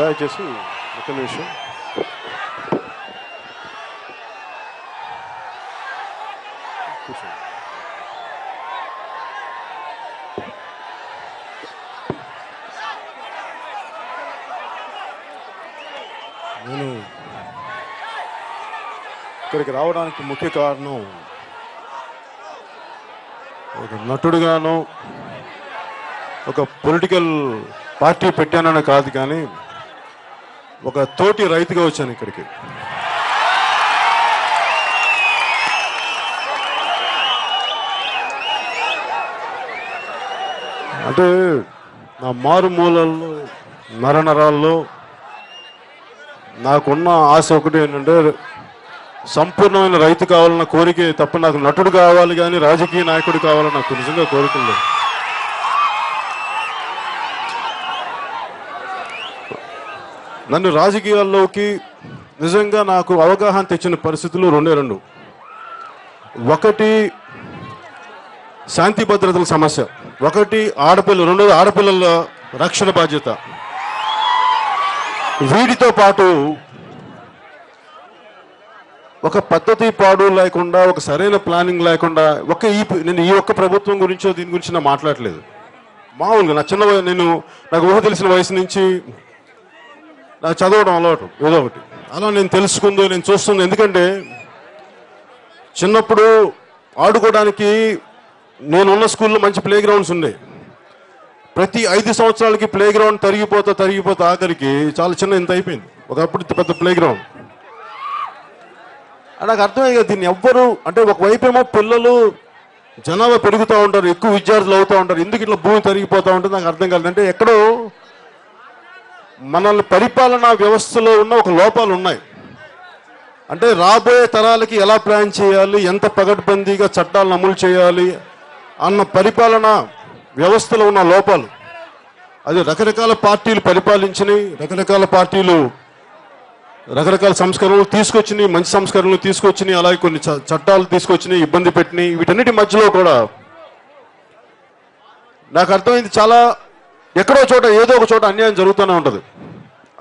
దయచేసి ఒక నిమిషం. నేను ఇక్కడికి రావడానికి ముఖ్య కారణం ఒక నటుడుగాను ఒక పొలిటికల్ పార్టీ పెట్టానని కాదు, కానీ ఒక తోటి రైతుగా వచ్చాను ఇక్కడికి. అంటే నా మారుమూలల్లో నరనరాల్లో నాకున్న ఆశ ఒకటి ఏంటంటే సంపూర్ణమైన రైతు కావాలన్న కోరికే తప్ప నాకు నటుడు కావాలి కానీ రాజకీయ నాయకుడు కావాలని నాకు నిజంగా కోరికలు. నన్ను రాజకీయాల్లోకి నిజంగా నాకు అవగాహన తెచ్చిన పరిస్థితులు రెండు. ఒకటి శాంతి భద్రతల సమస్య, ఒకటి రెండోది ఆడపిల్లల రక్షణ బాధ్యత. వీటితో పాటు ఒక పద్ధతి పాడు లేకుండా, ఒక సరైన ప్లానింగ్ లేకుండా నేను ఈ ఒక్క ప్రభుత్వం గురించో దీని గురించి నా మాట్లాడలేదు. మామూలుగా నాకు ఊహ తెలిసిన వయసు నుంచి నాకు చదవడం అలవాటు, ఏదో ఒకటి అలా నేను తెలుసుకుందో నేను చూస్తుంది. ఎందుకంటే చిన్నప్పుడు ఆడుకోవడానికి నేనున్న స్కూల్లో మంచి ప్లే గ్రౌండ్స్ ఉన్నాయి. ప్రతి 5 సంవత్సరాలకి ప్లే గ్రౌండ్ తరిగిపోతా ఆఖరికి చాలా ఇంత అయిపోయింది. ఒకప్పుడు పెద్ద ప్లే గ్రౌండ్. నాకు అర్థమయ్యే దీన్ని ఎవ్వరు అంటే ఒకవైపు ఏమో పిల్లలు జనాభా పెరుగుతూ ఉంటారు, ఎక్కువ విద్యార్థులు అవుతూ ఉంటారు, ఎందుకు ఇట్లా భూమి తరిగిపోతూ ఉంటుంది నాకు అర్థం కాదు. అంటే ఎక్కడో మనల్ని పరిపాలనా వ్యవస్థలో ఉన్న ఒక లోపాలు ఉన్నాయి. అంటే రాబోయే తరాలకి ఎలా ప్లాన్ చేయాలి, ఎంత పగడ్బందీగా చట్టాలను అమలు చేయాలి అన్న పరిపాలనా వ్యవస్థలో ఉన్న లోపాలు. అది రకరకాల పార్టీలు పరిపాలించినాయి, రకరకాల పార్టీలు రకరకాల సంస్కరణలు తీసుకొచ్చినాయి, మంచి సంస్కరణలు తీసుకొచ్చినాయి, అలాగే కొన్ని చట్టాలు తీసుకొచ్చినాయి, ఇబ్బంది పెట్టినాయి. వీటన్నిటి మధ్యలో కూడా నాకు అర్థమైంది చాలా ఎక్కడో చోట ఏదో ఒక చోట అన్యాయం జరుగుతూనే ఉంటుంది.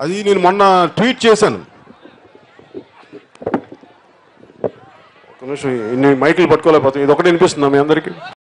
అది నేను మొన్న ట్వీట్ చేశాను. ఒక నిమిషం, ఇన్ని మైకులు పట్టుకోలేకపోతాం, ఇది ఒకటి వినిపిస్తుందా మీ అందరికీ?